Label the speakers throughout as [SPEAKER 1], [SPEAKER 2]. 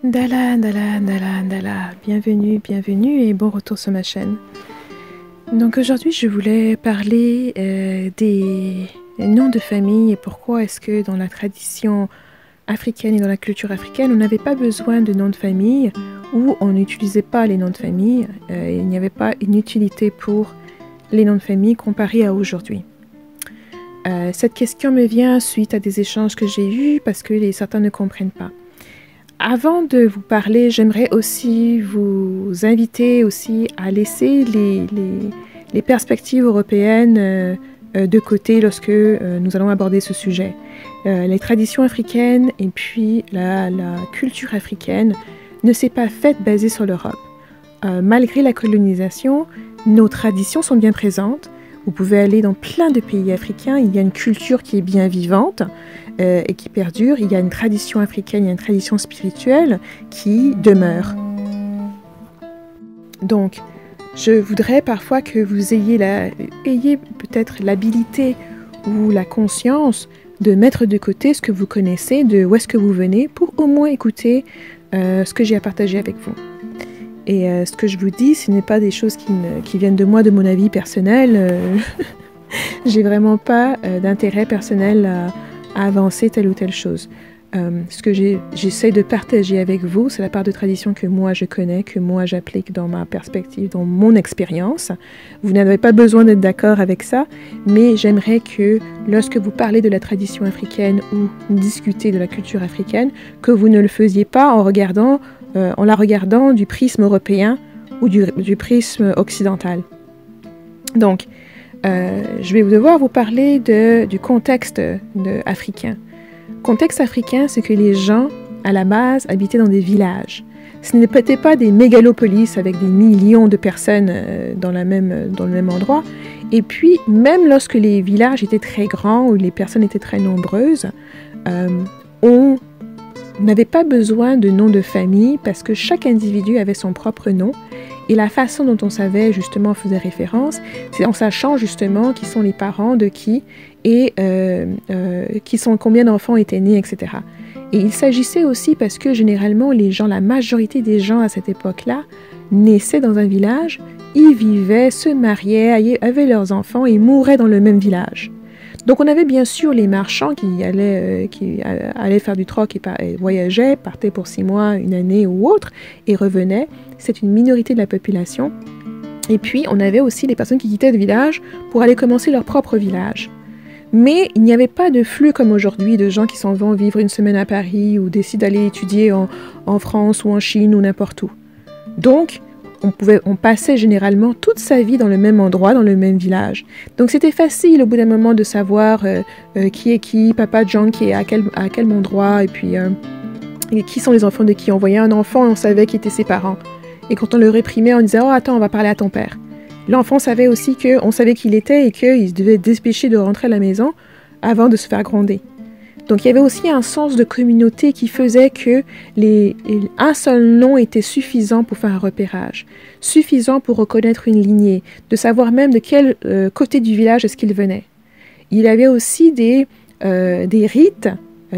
[SPEAKER 1] Dala, Dala, Dala, Dala, bienvenue, bienvenue et bon retour sur ma chaîne. Donc aujourd'hui je voulais parler des noms de famille et pourquoi est-ce que dans la tradition africaine et dans la culture africaine on n'avait pas besoin de noms de famille ou on n'utilisait pas les noms de famille, il n'y avait pas une utilité pour les noms de famille comparé à aujourd'hui. Cette question me vient suite à des échanges que j'ai eus parce que certains ne comprennent pas. Avant de vous parler, j'aimerais aussi vous inviter aussi à laisser les perspectives européennes de côté lorsque nous allons aborder ce sujet. Les traditions africaines et puis la culture africaine ne s'est pas faite basée sur l'Europe. Malgré la colonisation, nos traditions sont bien présentes. Vous pouvez aller dans plein de pays africains, il y a une culture qui est bien vivante et qui perdure. Il y a une tradition africaine, il y a une tradition spirituelle qui demeure. Donc, je voudrais parfois que vous ayez peut-être l'habilité ou la conscience de mettre de côté ce que vous connaissez, de où est-ce que vous venez, pour au moins écouter ce que j'ai à partager avec vous. Et ce que je vous dis, ce n'est pas des choses qui viennent de moi, de mon avis personnel. J'ai vraiment pas d'intérêt personnel à avancer telle ou telle chose. Ce que j'essaie de partager avec vous, c'est la part de tradition que moi je connais, que moi j'applique dans ma perspective, dans mon expérience. Vous n'avez pas besoin d'être d'accord avec ça, mais j'aimerais que lorsque vous parlez de la tradition africaine ou discutez de la culture africaine, que vous ne le faisiez pas en la regardant du prisme européen ou du prisme occidental. Donc, je vais devoir vous parler du contexte africain. Le contexte africain, c'est que les gens, à la base, habitaient dans des villages. Ce n'étaient pas des mégalopolis avec des millions de personnes dans le même endroit. Et puis, même lorsque les villages étaient très grands ou les personnes étaient très nombreuses, on n'avait pas besoin de nom de famille parce que chaque individu avait son propre nom. Et la façon dont on savait, justement, faisait référence, c'est en sachant, justement, qui sont les parents de qui et combien d'enfants étaient nés, etc. Et il s'agissait aussi parce que, généralement, la majorité des gens à cette époque-là, naissaient dans un village, y vivaient, se mariaient, avaient leurs enfants et mouraient dans le même village. Donc, on avait bien sûr les marchands qui allaient faire du troc et voyageaient, partaient pour 6 mois, une année ou autre, et revenaient. C'est une minorité de la population. Et puis, on avait aussi les personnes qui quittaient le village pour aller commencer leur propre village. Mais il n'y avait pas de flux comme aujourd'hui de gens qui s'en vont vivre une semaine à Paris ou décident d'aller étudier en France ou en Chine ou n'importe où. Donc, on passait généralement toute sa vie dans le même endroit, dans le même village. Donc c'était facile au bout d'un moment de savoir qui est qui, papa John qui est à quel endroit, et puis et qui sont les enfants de qui. On voyait un enfant et on savait qui étaient ses parents. Et quand on le réprimait, on disait « Oh, attends, on va parler à ton père ». L'enfant savait aussi qu'on savait qui il était et qu'il devait dépêcher de rentrer à la maison avant de se faire gronder. Donc il y avait aussi un sens de communauté qui faisait que un seul nom était suffisant pour faire un repérage, suffisant pour reconnaître une lignée, de savoir même de quel côté du village est-ce qu'il venait. Il y avait aussi des rites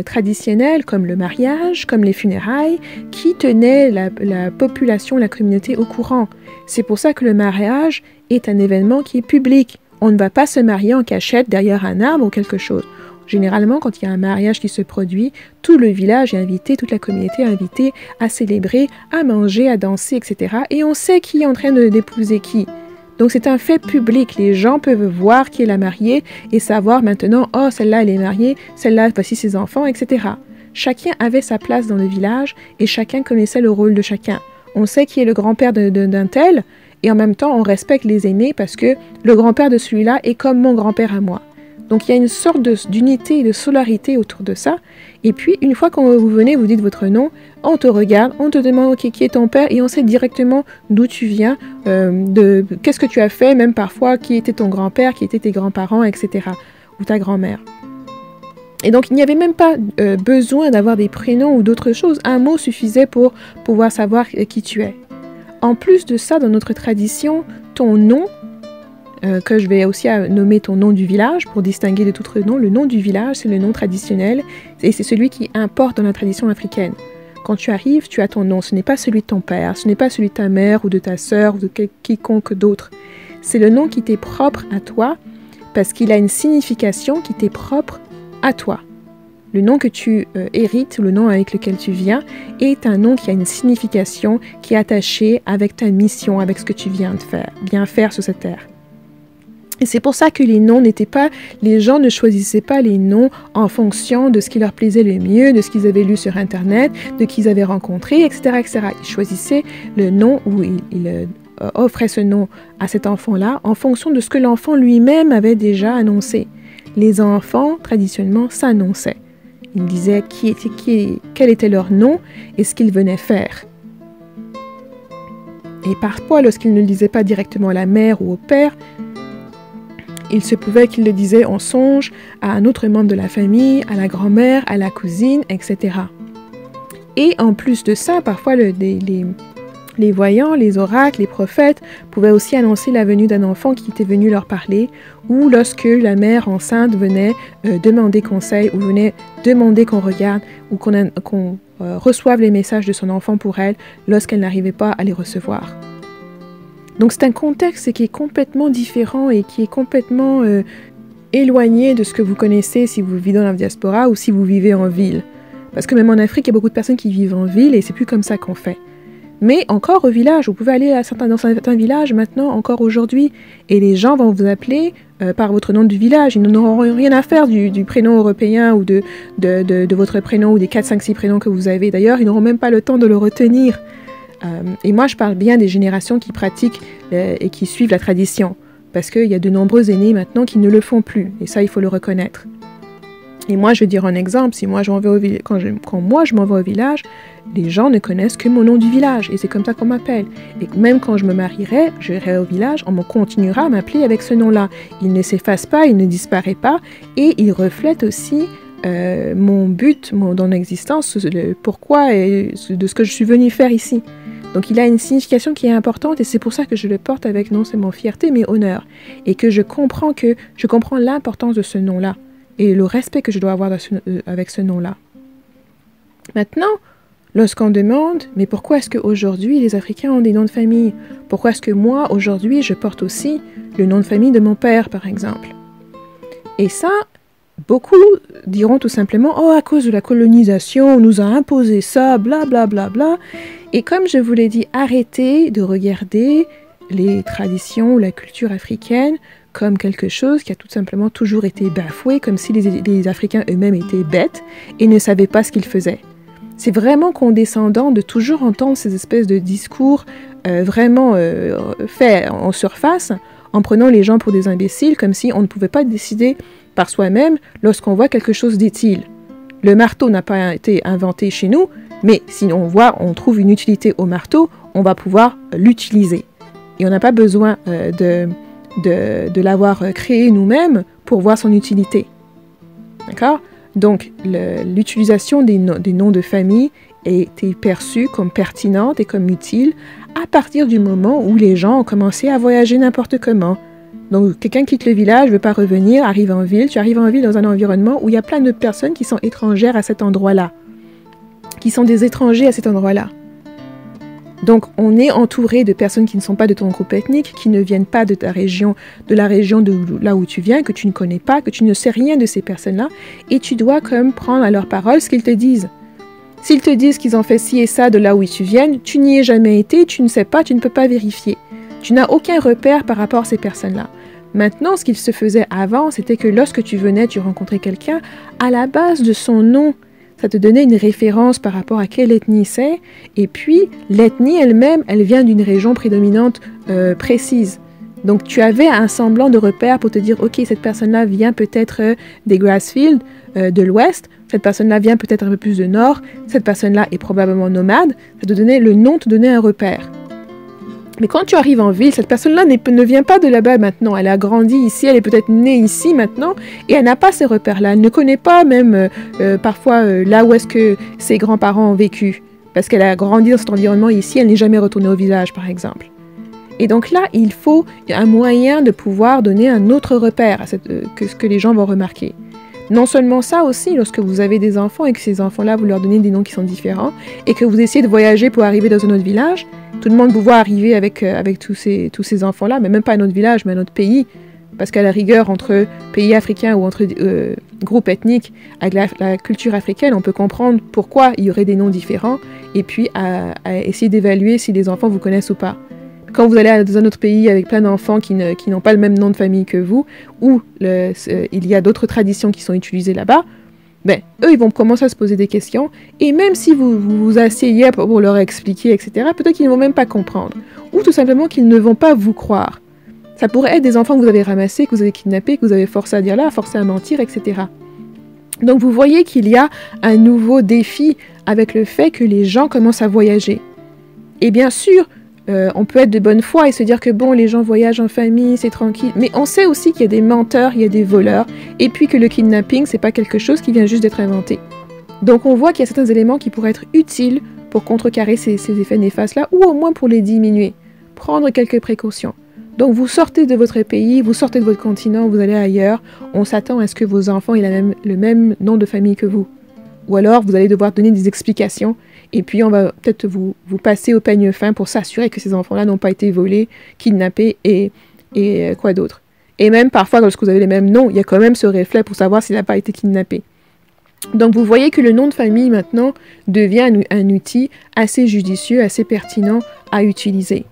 [SPEAKER 1] traditionnels comme le mariage, comme les funérailles, qui tenaient la population, la communauté au courant. C'est pour ça que le mariage est un événement qui est public. On ne va pas se marier en cachette derrière un arbre ou quelque chose. Généralement, quand il y a un mariage qui se produit, tout le village est invité, toute la communauté est invitée à célébrer, à manger, à danser, etc. Et on sait qui est en train d'épouser qui. Donc c'est un fait public, les gens peuvent voir qui est la mariée et savoir maintenant, oh celle-là elle est mariée, celle-là voici ses enfants, etc. Chacun avait sa place dans le village et chacun connaissait le rôle de chacun. On sait qui est le grand-père d'un tel et en même temps on respecte les aînés parce que le grand-père de celui-là est comme mon grand-père à moi. Donc il y a une sorte d'unité et de solidarité autour de ça. Et puis, une fois que vous venez, vous dites votre nom, on te regarde, on te demande qui est ton père et on sait directement d'où tu viens, qu'est-ce que tu as fait, même parfois qui était ton grand-père, qui étaient tes grands-parents, etc. ou ta grand-mère. Et donc, il n'y avait même pas besoin d'avoir des prénoms ou d'autres choses. Un mot suffisait pour pouvoir savoir qui tu es. En plus de ça, dans notre tradition, ton nom, que je vais aussi nommer ton nom du village pour distinguer de tout autre nom. Le nom du village, c'est le nom traditionnel et c'est celui qui importe dans la tradition africaine. Quand tu arrives, tu as ton nom. Ce n'est pas celui de ton père, ce n'est pas celui de ta mère ou de ta sœur ou de quiconque d'autre. C'est le nom qui t'est propre à toi parce qu'il a une signification qui t'est propre à toi. Le nom que tu hérites, le nom avec lequel tu viens, est un nom qui a une signification qui est attachée avec ta mission, avec ce que tu viens faire sur cette terre. Et c'est pour ça que les noms n'étaient pas, les gens ne choisissaient pas les noms en fonction de ce qui leur plaisait le mieux, de ce qu'ils avaient lu sur Internet, de qui ils avaient rencontré, etc., etc. Ils choisissaient le nom ou ils offraient ce nom à cet enfant-là en fonction de ce que l'enfant lui-même avait déjà annoncé. Les enfants, traditionnellement, s'annonçaient. Ils disaient quel était leur nom et ce qu'ils venaient faire. Et parfois, lorsqu'ils ne le disaient pas directement à la mère ou au père, il se pouvait qu'ils le disaient en songe à un autre membre de la famille, à la grand-mère, à la cousine, etc. Et en plus de ça, parfois les voyants, les oracles, les prophètes pouvaient aussi annoncer la venue d'un enfant qui était venu leur parler, ou lorsque la mère enceinte venait demander conseil, ou venait demander qu'on regarde, ou qu'on reçoive les messages de son enfant pour elle, lorsqu'elle n'arrivait pas à les recevoir. Donc c'est un contexte qui est complètement différent et qui est complètement éloigné de ce que vous connaissez si vous vivez dans la diaspora ou si vous vivez en ville. Parce que même en Afrique, il y a beaucoup de personnes qui vivent en ville et c'est plus comme ça qu'on fait. Mais encore au village, vous pouvez aller dans certains villages maintenant, encore aujourd'hui, et les gens vont vous appeler par votre nom du village. Ils n'auront rien à faire du prénom européen ou de votre prénom ou des 4, 5, 6 prénoms que vous avez. D'ailleurs, ils n'auront même pas le temps de le retenir. Et moi, je parle bien des générations qui pratiquent et qui suivent la tradition. Parce qu'il y a de nombreux aînés maintenant qui ne le font plus. Et ça, il faut le reconnaître. Et moi, je vais dire un exemple. Si moi, quand moi, je m'en vais au village, les gens ne connaissent que mon nom du village. Et c'est comme ça qu'on m'appelle. Et même quand je me marierai, je irai au village, on continuera à m'appeler avec ce nom-là. Il ne s'efface pas, il ne disparaît pas. Et il reflète aussi mon but dans l'existence, le pourquoi et de ce que je suis venue faire ici. Donc il a une signification qui est importante et c'est pour ça que je le porte avec non seulement fierté mais honneur. Et que je comprends l'importance de ce nom-là et le respect que je dois avoir avec ce nom-là. Maintenant, lorsqu'on demande, mais pourquoi est-ce qu'aujourd'hui les Africains ont des noms de famille? Pourquoi est-ce que moi, aujourd'hui, je porte aussi le nom de famille de mon père, par exemple? Et ça, beaucoup diront tout simplement, oh, à cause de la colonisation, on nous a imposé ça, bla bla bla bla. Et comme je vous l'ai dit, arrêtez de regarder les traditions, la culture africaine comme quelque chose qui a tout simplement toujours été bafoué, comme si les Africains eux-mêmes étaient bêtes et ne savaient pas ce qu'ils faisaient. C'est vraiment condescendant de toujours entendre ces espèces de discours vraiment faits en surface, en prenant les gens pour des imbéciles, comme si on ne pouvait pas décider par soi-même lorsqu'on voit quelque chose d'utile. Le marteau n'a pas été inventé chez nous, mais si on trouve une utilité au marteau, on va pouvoir l'utiliser. Et on n'a pas besoin de l'avoir créé nous-mêmes pour voir son utilité. D'accord? Donc, l'utilisation des noms de famille était perçue comme pertinente et comme utile à partir du moment où les gens ont commencé à voyager n'importe comment. Donc, quelqu'un quitte le village, ne veut pas revenir, arrive en ville. Tu arrives en ville dans un environnement où il y a plein de personnes qui sont étrangères à cet endroit-là, qui sont des étrangers à cet endroit-là. Donc, on est entouré de personnes qui ne sont pas de ton groupe ethnique, qui ne viennent pas de ta région, de la région de là où tu viens, que tu ne connais pas, que tu ne sais rien de ces personnes-là, et tu dois comme prendre à leur parole ce qu'ils te disent. S'ils te disent qu'ils ont fait ci et ça de là où tu viens, tu n'y es jamais été, tu ne sais pas, tu ne peux pas vérifier. Tu n'as aucun repère par rapport à ces personnes-là. Maintenant, ce qu'il se faisait avant, c'était que lorsque tu venais, tu rencontrais quelqu'un, à la base de son nom, ça te donnait une référence par rapport à quelle ethnie c'est, et puis l'ethnie elle-même, elle vient d'une région prédominante précise. Donc tu avais un semblant de repère pour te dire, ok, cette personne-là vient peut-être des Grassfields, de l'ouest, cette personne-là vient peut-être un peu plus de nord, cette personne-là est probablement nomade, ça te donnait, le nom te donnait un repère. Mais quand tu arrives en ville, cette personne-là ne vient pas de là-bas maintenant. Elle a grandi ici, elle est peut-être née ici maintenant, et elle n'a pas ces repères-là. Elle ne connaît pas même parfois là où est-ce que ses grands-parents ont vécu. Parce qu'elle a grandi dans cet environnement ici, elle n'est jamais retournée au village, par exemple. Et donc là, il faut un moyen de pouvoir donner un autre repère à que les gens vont remarquer. Non seulement ça aussi, lorsque vous avez des enfants et que ces enfants-là, vous leur donnez des noms qui sont différents et que vous essayez de voyager pour arriver dans un autre village, tout le monde vous voit arriver avec tous ces enfants-là, mais même pas un autre village, mais un autre pays. Parce qu'à la rigueur, entre pays africains ou entre groupes ethniques, avec la culture africaine, on peut comprendre pourquoi il y aurait des noms différents et puis à essayer d'évaluer si les enfants vous connaissent ou pas. Quand vous allez dans un autre pays avec plein d'enfants qui n'ont pas le même nom de famille que vous, ou il y a d'autres traditions qui sont utilisées là-bas, ben, eux, ils vont commencer à se poser des questions, et même si vous vous asseyez pour leur expliquer, etc., peut-être qu'ils ne vont même pas comprendre, ou tout simplement qu'ils ne vont pas vous croire. Ça pourrait être des enfants que vous avez ramassés, que vous avez kidnappés, que vous avez forcé à dire là, forcé à mentir, etc. Donc vous voyez qu'il y a un nouveau défi avec le fait que les gens commencent à voyager. Et bien sûr, on peut être de bonne foi et se dire que bon, les gens voyagent en famille, c'est tranquille. Mais on sait aussi qu'il y a des menteurs, il y a des voleurs, et puis que le kidnapping, c'est pas quelque chose qui vient juste d'être inventé. Donc on voit qu'il y a certains éléments qui pourraient être utiles pour contrecarrer ces effets néfastes-là, ou au moins pour les diminuer. Prendre quelques précautions. Donc vous sortez de votre pays, vous sortez de votre continent, vous allez ailleurs, on s'attend à ce que vos enfants aient le même nom de famille que vous. Ou alors vous allez devoir donner des explications, et puis on va peut-être vous passer au peigne fin pour s'assurer que ces enfants-là n'ont pas été volés, kidnappés et quoi d'autre. Et même parfois, lorsque vous avez les mêmes noms, il y a quand même ce reflet pour savoir s'il n'a pas été kidnappé. Donc vous voyez que le nom de famille maintenant devient un outil assez judicieux, assez pertinent à utiliser.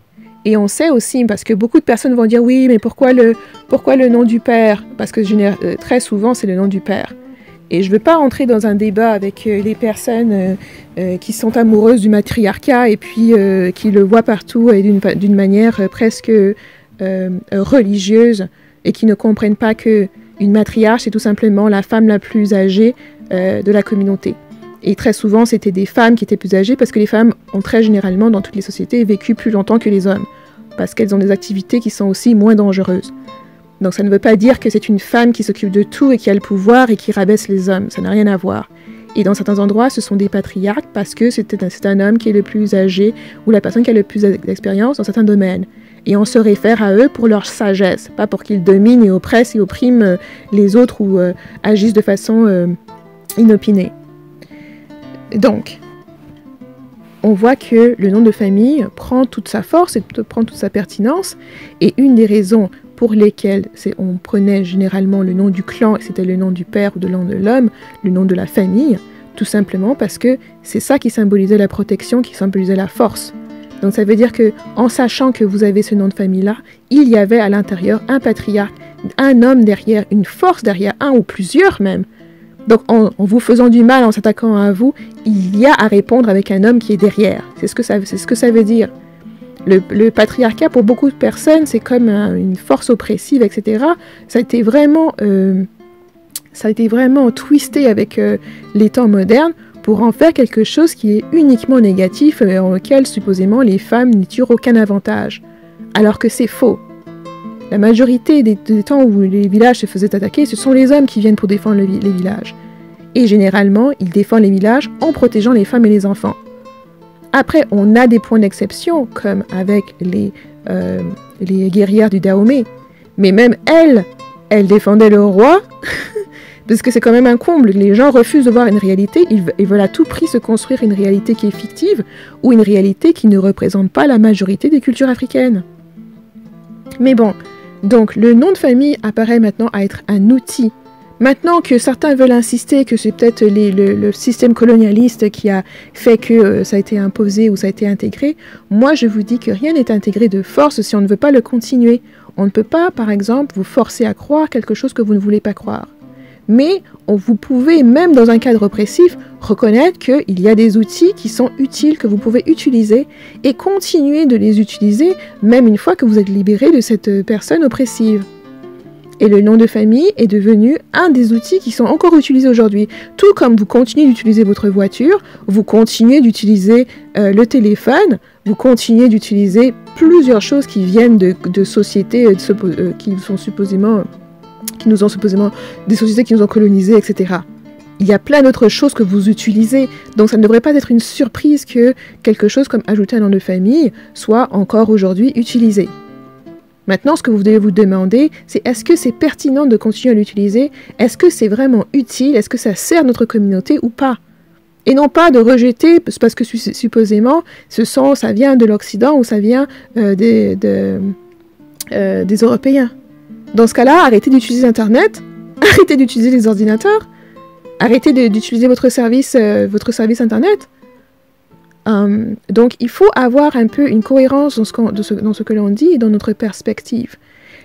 [SPEAKER 1] Et on sait aussi, parce que beaucoup de personnes vont dire oui, mais pourquoi le nom du père? Parce que très souvent c'est le nom du père. Et je ne veux pas entrer dans un débat avec les personnes qui sont amoureuses du matriarcat et puis qui le voient partout et d'une manière presque religieuse et qui ne comprennent pas qu'une matriarche, c'est tout simplement la femme la plus âgée de la communauté. Et très souvent, c'était des femmes qui étaient plus âgées parce que les femmes ont très généralement, dans toutes les sociétés, vécu plus longtemps que les hommes. Parce qu'elles ont des activités qui sont aussi moins dangereuses. Donc ça ne veut pas dire que c'est une femme qui s'occupe de tout et qui a le pouvoir et qui rabaisse les hommes. Ça n'a rien à voir. Et dans certains endroits, ce sont des patriarches parce que c'est un homme qui est le plus âgé ou la personne qui a le plus d'expérience dans certains domaines. Et on se réfère à eux pour leur sagesse, pas pour qu'ils dominent et oppressent et oppriment les autres ou agissent de façon inopinée. Donc, on voit que le nom de famille prend toute sa force et prend toute sa pertinence. Et une des raisons pour lesquelles on prenait généralement le nom du clan, et c'était le nom du père ou le nom de l'homme, le nom de la famille, tout simplement parce que c'est ça qui symbolisait la protection, qui symbolisait la force. Donc ça veut dire que, en sachant que vous avez ce nom de famille-là, il y avait à l'intérieur un patriarche, un homme derrière, une force derrière, un ou plusieurs même. Donc en vous faisant du mal, en s'attaquant à vous, il y a à répondre avec un homme qui est derrière. C'est ce que ça veut dire. Le patriarcat, pour beaucoup de personnes, c'est comme une force oppressive, etc. Ça a été vraiment twisté avec les temps modernes pour en faire quelque chose qui est uniquement négatif et en lequel, supposément, les femmes n'y tirent aucun avantage. Alors que c'est faux. La majorité des temps où les villages se faisaient attaquer, ce sont les hommes qui viennent pour défendre les villages. Et généralement, ils défendent les villages en protégeant les femmes et les enfants. Après, on a des points d'exception, comme avec les guerrières du Dahomey. Mais même elles défendaient le roi, parce que c'est quand même un comble. Les gens refusent de voir une réalité, ils veulent à tout prix se construire une réalité qui est fictive, ou une réalité qui ne représente pas la majorité des cultures africaines. Mais bon, donc le nom de famille apparaît maintenant à être un outil. Maintenant que certains veulent insister que c'est peut-être le système colonialiste qui a fait que ça a été imposé ou ça a été intégré, moi je vous dis que rien n'est intégré de force si on ne veut pas le continuer. On ne peut pas, par exemple, vous forcer à croire quelque chose que vous ne voulez pas croire. Mais vous pouvez, même dans un cadre oppressif, reconnaître qu'il y a des outils qui sont utiles, que vous pouvez utiliser et continuer de les utiliser, même une fois que vous êtes libéré de cette personne oppressive. Et le nom de famille est devenu un des outils qui sont encore utilisés aujourd'hui. Tout comme vous continuez d'utiliser votre voiture, vous continuez d'utiliser le téléphone, vous continuez d'utiliser plusieurs choses qui viennent de sociétés qui nous ont supposément, des sociétés qui nous ont colonisés, etc. Il y a plein d'autres choses que vous utilisez, donc ça ne devrait pas être une surprise que quelque chose comme ajouter un nom de famille soit encore aujourd'hui utilisé. Maintenant, ce que vous devez vous demander, c'est est-ce que c'est pertinent de continuer à l'utiliser? Est-ce que c'est vraiment utile? Est-ce que ça sert notre communauté ou pas? Et non pas de rejeter, parce que supposément, ça vient de l'Occident ou ça vient des Européens. Dans ce cas-là, arrêtez d'utiliser Internet, arrêtez d'utiliser les ordinateurs, arrêtez d'utiliser votre service Internet. Donc, il faut avoir un peu une cohérence dans ce que l'on dit et dans notre perspective.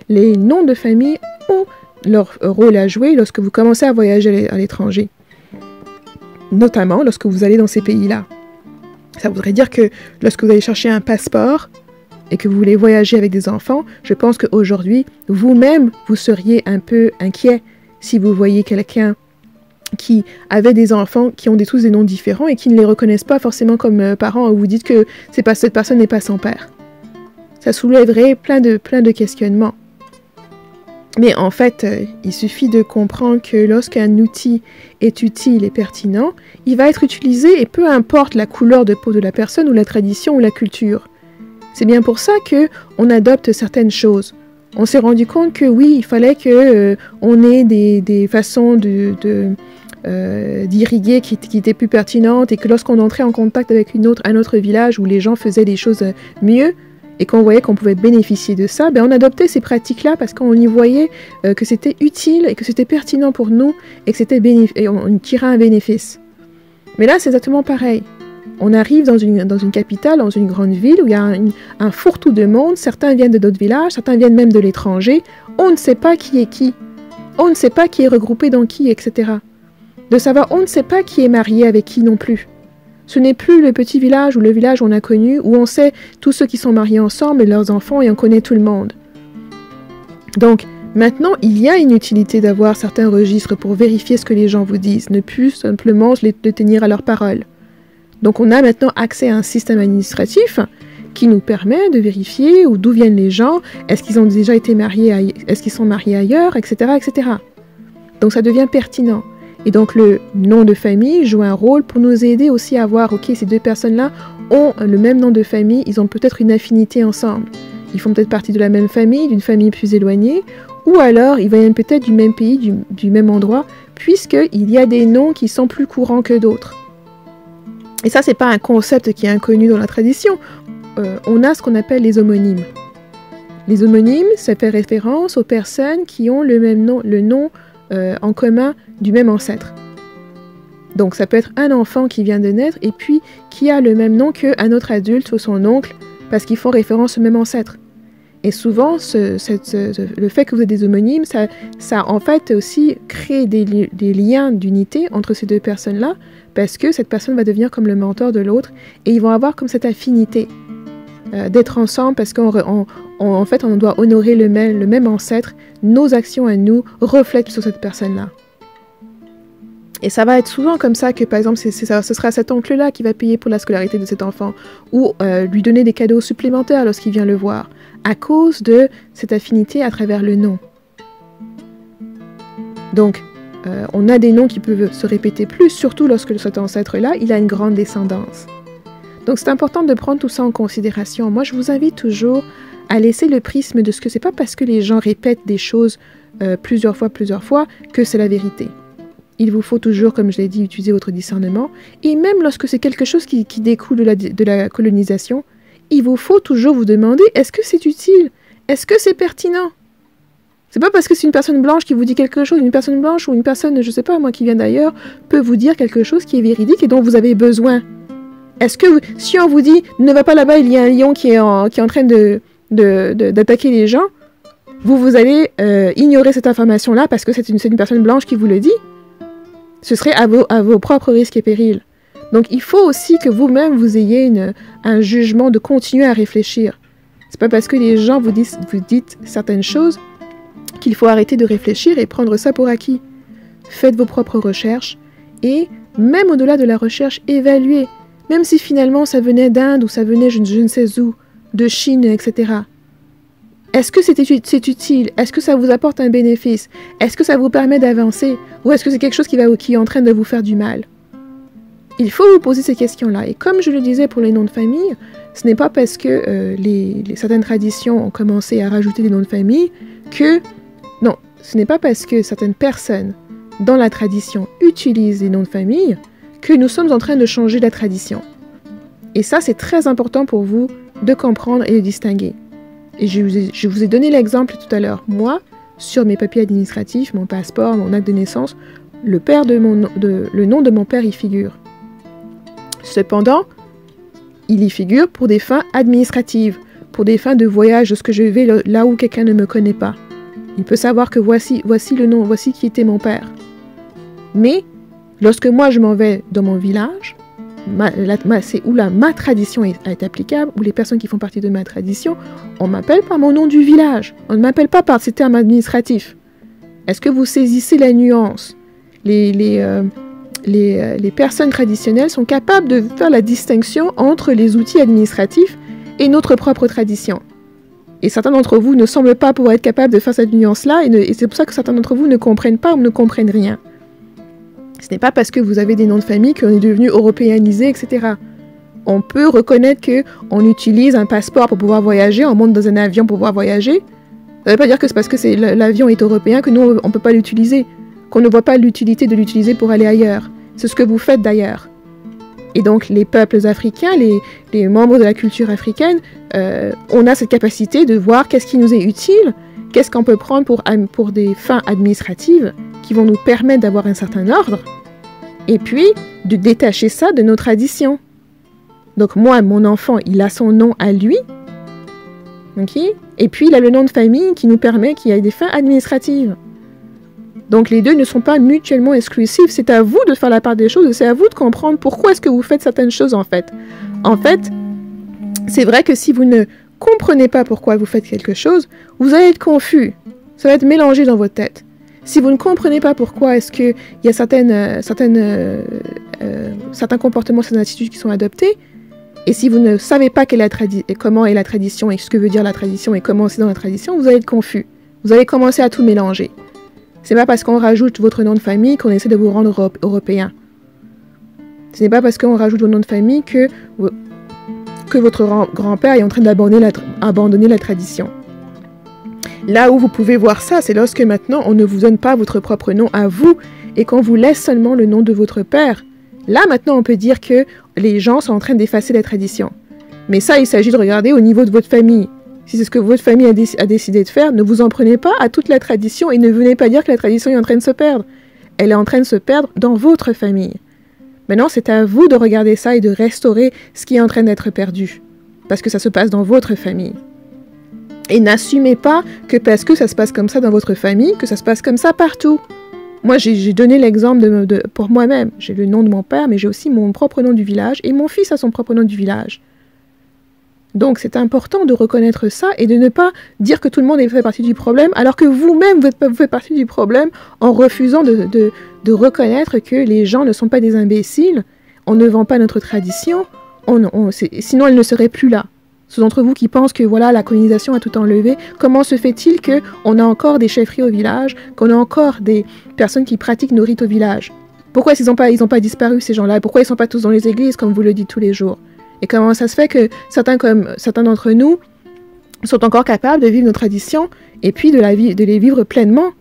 [SPEAKER 1] Les noms de famille ont leur rôle à jouer lorsque vous commencez à voyager à l'étranger, notamment lorsque vous allez dans ces pays-là. Ça voudrait dire que lorsque vous allez chercher un passeport et que vous voulez voyager avec des enfants, je pense qu'aujourd'hui, vous-même, vous seriez un peu inquiet si vous voyez quelqu'un qui avait des enfants qui ont tous des noms différents et qui ne les reconnaissent pas forcément comme parents, ou vous dites que cette personne n'est pas son père. Ça soulèverait plein de questionnements. Mais en fait, il suffit de comprendre que lorsqu'un outil est utile et pertinent, il va être utilisé et peu importe la couleur de peau de la personne ou la tradition ou la culture. C'est bien pour ça qu'on adopte certaines choses. On s'est rendu compte que oui, il fallait qu'on ait des façons d'irriguer qui étaient plus pertinentes et que lorsqu'on entrait en contact avec un autre village où les gens faisaient des choses mieux et qu'on voyait qu'on pouvait bénéficier de ça, on adoptait ces pratiques-là parce qu'on y voyait que c'était utile et que c'était pertinent pour nous et que on tirait un bénéfice. Mais là, c'est exactement pareil. On arrive dans une capitale, dans une grande ville où il y a un fourre-tout de monde, certains viennent de d'autres villages, certains viennent même de l'étranger, on ne sait pas qui est qui, on ne sait pas qui est regroupé dans qui, etc. De savoir, on ne sait pas qui est marié avec qui non plus. Ce n'est plus le petit village ou le village qu'on a connu, où on sait tous ceux qui sont mariés ensemble et leurs enfants et on connaît tout le monde. Donc, maintenant, il y a une utilité d'avoir certains registres pour vérifier ce que les gens vous disent, ne plus simplement les tenir à leur parole. Donc, on a maintenant accès à un système administratif qui nous permet de vérifier d'où viennent les gens, est-ce qu'ils ont déjà été mariés, est-ce qu'ils sont mariés ailleurs, etc., etc. Donc, ça devient pertinent. Et donc, le nom de famille joue un rôle pour nous aider aussi à voir, ok, ces deux personnes-là ont le même nom de famille, ils ont peut-être une affinité ensemble. Ils font peut-être partie de la même famille, d'une famille plus éloignée, ou alors ils viennent peut-être du même pays, du même endroit, puisqu'il y a des noms qui sont plus courants que d'autres. Et ça, c'est pas un concept qui est inconnu dans la tradition. On a ce qu'on appelle les homonymes. Les homonymes, ça fait référence aux personnes qui ont le même nom, le nom en commun du même ancêtre. Donc ça peut être un enfant qui vient de naître et puis qui a le même nom qu'un autre adulte ou son oncle parce qu'ils font référence au même ancêtre. Et souvent, le fait que vous ayez des homonymes, ça en fait aussi crée des liens d'unité entre ces deux personnes-là parce que cette personne va devenir comme le mentor de l'autre et ils vont avoir comme cette affinité d'être ensemble parce qu'en fait, on doit honorer le même ancêtre. Nos actions à nous reflètent sur cette personne-là. Et ça va être souvent comme ça que, par exemple, ce sera cet oncle-là qui va payer pour la scolarité de cet enfant ou lui donner des cadeaux supplémentaires lorsqu'il vient le voir, à cause de cette affinité à travers le nom. Donc, on a des noms qui peuvent se répéter plus, surtout lorsque cet ancêtre-là, il a une grande descendance. Donc, c'est important de prendre tout ça en considération. Moi, je vous invite toujours à laisser le prisme de ce que c'est pas parce que les gens répètent des choses plusieurs fois, que c'est la vérité. Il vous faut toujours, comme je l'ai dit, utiliser votre discernement. Et même lorsque c'est quelque chose qui découle de la colonisation, il vous faut toujours vous demander, est-ce que c'est utile? Est-ce que c'est pertinent? C'est pas parce que c'est une personne blanche qui vous dit quelque chose, une personne blanche ou une personne, je sais pas moi, qui vient d'ailleurs, peut vous dire quelque chose qui est véridique et dont vous avez besoin. Est-ce que, si on vous dit, ne va pas là-bas, il y a un lion qui est en train d'attaquer les gens, vous allez ignorer cette information-là parce que c'est une personne blanche qui vous le dit? Ce serait à vos propres risques et périls. Donc, il faut aussi que vous-même, vous ayez un jugement de continuer à réfléchir. C'est pas parce que les gens vous dites certaines choses qu'il faut arrêter de réfléchir et prendre ça pour acquis. Faites vos propres recherches et, même au-delà de la recherche, évaluez. Même si finalement ça venait d'Inde ou ça venait je ne sais où, de Chine, etc. Est-ce que c'est utile? Est-ce que ça vous apporte un bénéfice? Est-ce que ça vous permet d'avancer? Ou est-ce que c'est quelque chose qui est en train de vous faire du mal? Il faut vous poser ces questions-là. Et comme je le disais pour les noms de famille, ce n'est pas parce que certaines traditions ont commencé à rajouter des noms de famille que... Non, ce n'est pas parce que certaines personnes dans la tradition utilisent des noms de famille que nous sommes en train de changer la tradition. Et ça, c'est très important pour vous de comprendre et de distinguer. Et je vous ai donné l'exemple tout à l'heure. Moi, sur mes papiers administratifs, mon passeport, mon acte de naissance, le nom de mon père y figure. Cependant, il y figure pour des fins administratives, pour des fins de voyage, lorsque je vais là où quelqu'un ne me connaît pas. Il peut savoir que voici le nom, voici qui était mon père. Mais, lorsque moi je m'en vais dans mon village, c'est où ma tradition est applicable, où les personnes qui font partie de ma tradition, on m'appelle par mon nom du village. On ne m'appelle pas par ces termes administratifs. Est-ce que vous saisissez la nuance? Les personnes traditionnelles sont capables de faire la distinction entre les outils administratifs et notre propre tradition. Et certains d'entre vous ne semblent pas pouvoir être capables de faire cette nuance-là, et c'est pour ça que certains d'entre vous ne comprennent pas ou ne comprennent rien. Ce n'est pas parce que vous avez des noms de famille qu'on est devenu européanisé, etc. On peut reconnaître qu'on utilise un passeport pour pouvoir voyager, on monte dans un avion pour pouvoir voyager. Ça ne veut pas dire que c'est parce que l'avion est européen que nous, on ne peut pas l'utiliser, qu'on ne voit pas l'utilité de l'utiliser pour aller ailleurs. C'est ce que vous faites d'ailleurs. Et donc, les peuples africains, les membres de la culture africaine, on a cette capacité de voir qu'est-ce qui nous est utile, qu'est-ce qu'on peut prendre pour des fins administratives qui vont nous permettre d'avoir un certain ordre, et puis de détacher ça de nos traditions. Donc moi, mon enfant, il a son nom à lui, okay? Et puis il a le nom de famille qui nous permet qu'il y ait des fins administratives. Donc les deux ne sont pas mutuellement exclusifs, c'est à vous de faire la part des choses, et c'est à vous de comprendre pourquoi est-ce que vous faites certaines choses en fait. En fait, c'est vrai que si vous ne comprenez pas pourquoi vous faites quelque chose, vous allez être confus, ça va être mélangé dans votre tête. Si vous ne comprenez pas pourquoi est-ce qu'il y a certains comportements, certaines attitudes qui sont adoptées, et si vous ne savez pas comment est la tradition et ce que veut dire la tradition et comment c'est dans la tradition, vous allez être confus. Vous allez commencer à tout mélanger. C'est pas parce qu'on rajoute votre nom de famille qu'on essaie de vous rendre européen. Ce n'est pas parce qu'on rajoute votre nom de famille que votre grand-père est en train d'abandonner la tradition. Là où vous pouvez voir ça, c'est lorsque maintenant on ne vous donne pas votre propre nom à vous et qu'on vous laisse seulement le nom de votre père. Là maintenant on peut dire que les gens sont en train d'effacer la tradition. Mais ça, il s'agit de regarder au niveau de votre famille. Si c'est ce que votre famille a décidé de faire, ne vous en prenez pas à toute la tradition et ne venez pas dire que la tradition est en train de se perdre. Elle est en train de se perdre dans votre famille. Maintenant, c'est à vous de regarder ça et de restaurer ce qui est en train d'être perdu. Parce que ça se passe dans votre famille. Et n'assumez pas que parce que ça se passe comme ça dans votre famille, que ça se passe comme ça partout. Moi, j'ai donné l'exemple pour moi-même. J'ai le nom de mon père, mais j'ai aussi mon propre nom du village, et mon fils a son propre nom du village. Donc, c'est important de reconnaître ça et de ne pas dire que tout le monde fait partie du problème, alors que vous-même, vous faites partie du problème en refusant de reconnaître que les gens ne sont pas des imbéciles, on ne vend pas notre tradition, sinon elle ne serait plus là. Ceux d'entre vous qui pensent que voilà, la colonisation a tout enlevé, comment se fait-il qu'on a encore des chefferies au village, qu'on a encore des personnes qui pratiquent nos rites au village? Pourquoi ils n'ont pas disparu, ces gens-là? Pourquoi ils ne sont pas tous dans les églises, comme vous le dites tous les jours? Et comment ça se fait que certains d'entre nous sont encore capables de vivre nos traditions et puis de les vivre pleinement?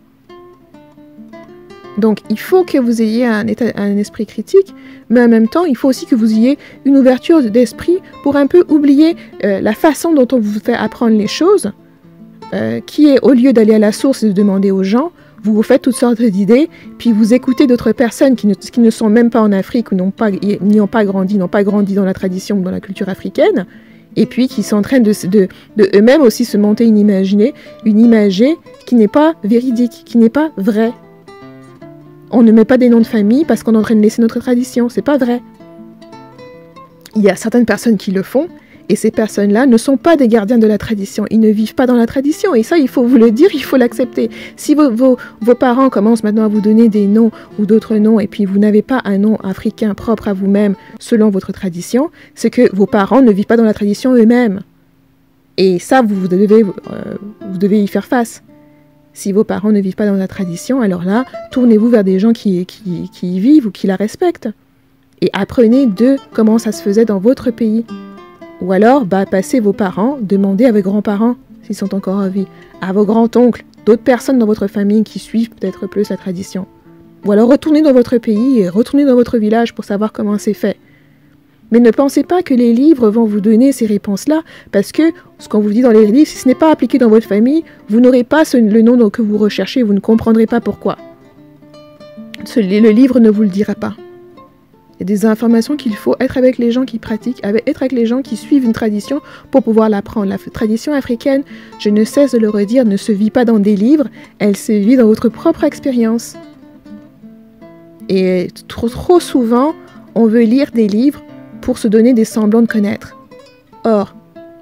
[SPEAKER 1] Donc, il faut que vous ayez un esprit critique, mais en même temps, il faut aussi que vous ayez une ouverture d'esprit pour un peu oublier la façon dont on vous fait apprendre les choses, qui est, au lieu d'aller à la source et de demander aux gens, vous vous faites toutes sortes d'idées, puis vous écoutez d'autres personnes qui ne sont même pas en Afrique ou n'y ont pas grandi dans la tradition ou dans la culture africaine, et puis qui sont en train de eux-mêmes aussi se monter une imagée qui n'est pas véridique, qui n'est pas vraie. On ne met pas des noms de famille parce qu'on est en train de laisser notre tradition, c'est pas vrai. Il y a certaines personnes qui le font, et ces personnes-là ne sont pas des gardiens de la tradition, ils ne vivent pas dans la tradition, et ça, il faut vous le dire, il faut l'accepter. Si vos parents commencent maintenant à vous donner des noms ou d'autres noms, et puis vous n'avez pas un nom africain propre à vous-même selon votre tradition, c'est que vos parents ne vivent pas dans la tradition eux-mêmes. Et ça, vous devez y faire face. Si vos parents ne vivent pas dans la tradition, alors là, tournez-vous vers des gens qui y vivent ou qui la respectent. Et apprenez comment ça se faisait dans votre pays. Ou alors, passez vos parents, demandez à vos grands-parents, s'ils sont encore en vie, à vos grands-oncles, d'autres personnes dans votre famille qui suivent peut-être plus la tradition. Ou alors retournez dans votre pays et retournez dans votre village pour savoir comment c'est fait. Mais ne pensez pas que les livres vont vous donner ces réponses-là, parce que ce qu'on vous dit dans les livres, si ce n'est pas appliqué dans votre famille, vous n'aurez pas le nom que vous recherchez, vous ne comprendrez pas pourquoi. Le livre ne vous le dira pas. Il y a des informations qu'il faut être avec les gens qui pratiquent, être avec les gens qui suivent une tradition pour pouvoir l'apprendre. La tradition africaine, je ne cesse de le redire, ne se vit pas dans des livres, elle se vit dans votre propre expérience. Et trop souvent, on veut lire des livres pour se donner des semblants de connaître. Or,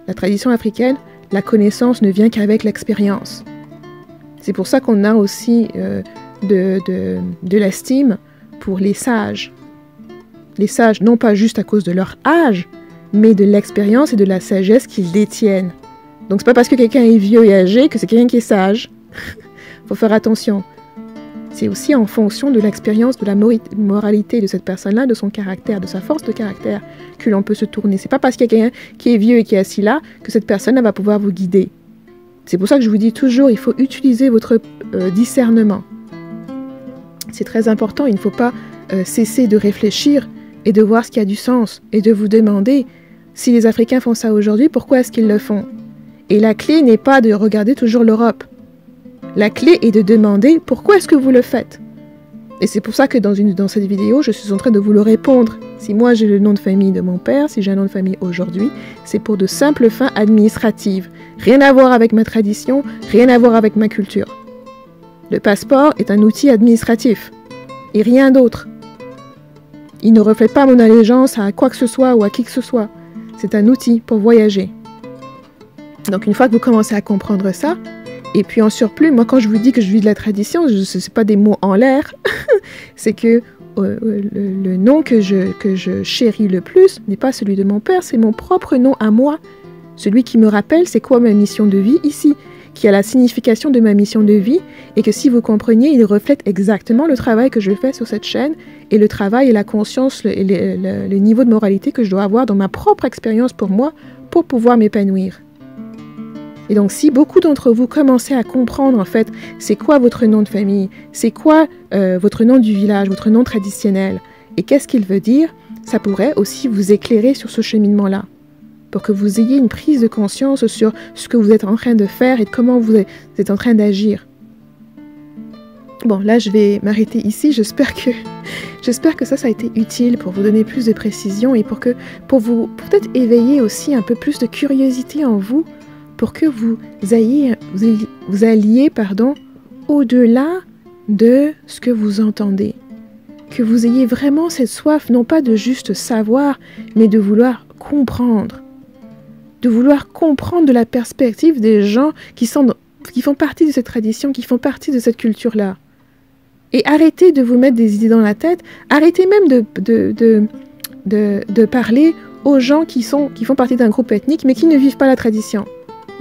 [SPEAKER 1] la tradition africaine, la connaissance ne vient qu'avec l'expérience. C'est pour ça qu'on a aussi de l'estime pour les sages. Les sages, non pas juste à cause de leur âge, mais de l'expérience et de la sagesse qu'ils détiennent. Donc c'est pas parce que quelqu'un est vieux et âgé que c'est quelqu'un qui est sage. Faut faire attention. C'est aussi en fonction de l'expérience, de la moralité de cette personne-là, de son caractère, de sa force de caractère, que l'on peut se tourner. C'est pas parce qu'il y a quelqu'un qui est vieux et qui est assis là que cette personne va pouvoir vous guider. C'est pour ça que je vous dis toujours, il faut utiliser votre discernement. C'est très important, il ne faut pas cesser de réfléchir et de voir ce qui a du sens et de vous demander si les Africains font ça aujourd'hui, pourquoi est-ce qu'ils le font? Et la clé n'est pas de regarder toujours l'Europe. La clé est de demander pourquoi est-ce que vous le faites. Et c'est pour ça que dans cette vidéo, je suis en train de vous le répondre. Si moi j'ai le nom de famille de mon père, si j'ai un nom de famille aujourd'hui, c'est pour de simples fins administratives. Rien à voir avec ma tradition, rien à voir avec ma culture. Le passeport est un outil administratif et rien d'autre. Il ne reflète pas mon allégeance à quoi que ce soit ou à qui que ce soit. C'est un outil pour voyager. Donc une fois que vous commencez à comprendre ça, et puis en surplus, moi quand je vous dis que je vis de la tradition, ce n'est pas des mots en l'air, c'est que le nom que je chéris le plus n'est pas celui de mon père, c'est mon propre nom à moi. Celui qui me rappelle c'est quoi ma mission de vie ici, qui a la signification de ma mission de vie, et que si vous compreniez, il reflète exactement le travail que je fais sur cette chaîne, et le travail et la conscience, le niveau de moralité que je dois avoir dans ma propre expérience pour moi, pour pouvoir m'épanouir. Et donc, si beaucoup d'entre vous commencez à comprendre, en fait, c'est quoi votre nom de famille, c'est quoi votre nom du village, votre nom traditionnel, et qu'est-ce qu'il veut dire, ça pourrait aussi vous éclairer sur ce cheminement-là, pour que vous ayez une prise de conscience sur ce que vous êtes en train de faire et comment vous êtes en train d'agir. Bon, là, je vais m'arrêter ici. J'espère que ça a été utile pour vous donner plus de précision et pour vous peut-être éveiller aussi un peu plus de curiosité en vous, pour que vous alliez au-delà de ce que vous entendez. Que vous ayez vraiment cette soif, non pas de juste savoir, mais de vouloir comprendre. De vouloir comprendre de la perspective des gens qui font partie de cette tradition, qui font partie de cette culture-là. Et arrêtez de vous mettre des idées dans la tête, arrêtez même de parler aux gens qui font partie d'un groupe ethnique, mais qui ne vivent pas la tradition.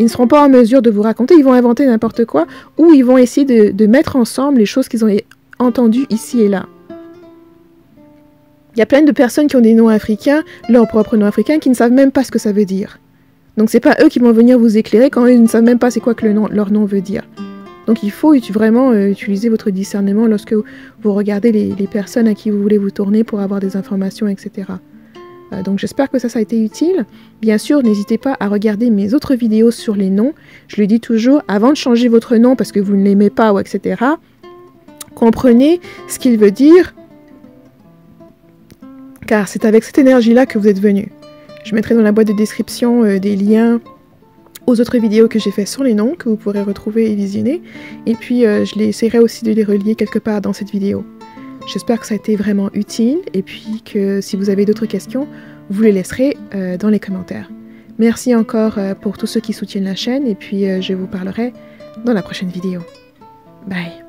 [SPEAKER 1] Ils ne seront pas en mesure de vous raconter, ils vont inventer n'importe quoi, ou ils vont essayer de mettre ensemble les choses qu'ils ont entendues ici et là. Il y a plein de personnes qui ont des noms africains, leur propre nom africain, qui ne savent même pas ce que ça veut dire. Donc c'est pas eux qui vont venir vous éclairer quand ils ne savent même pas c'est quoi que leur nom veut dire. Donc il faut vraiment utiliser votre discernement lorsque vous regardez les personnes à qui vous voulez vous tourner pour avoir des informations, etc. Donc j'espère que ça a été utile. Bien sûr, n'hésitez pas à regarder mes autres vidéos sur les noms. Je le dis toujours, avant de changer votre nom parce que vous ne l'aimez pas, ou etc., comprenez ce qu'il veut dire, car c'est avec cette énergie-là que vous êtes venu. Je mettrai dans la boîte de description des liens aux autres vidéos que j'ai fait sur les noms, que vous pourrez retrouver et visionner. Et puis, je essaierai aussi de les relier quelque part dans cette vidéo. J'espère que ça a été vraiment utile, et puis que si vous avez d'autres questions, vous les laisserez dans les commentaires. Merci encore pour tous ceux qui soutiennent la chaîne, et puis je vous parlerai dans la prochaine vidéo. Bye!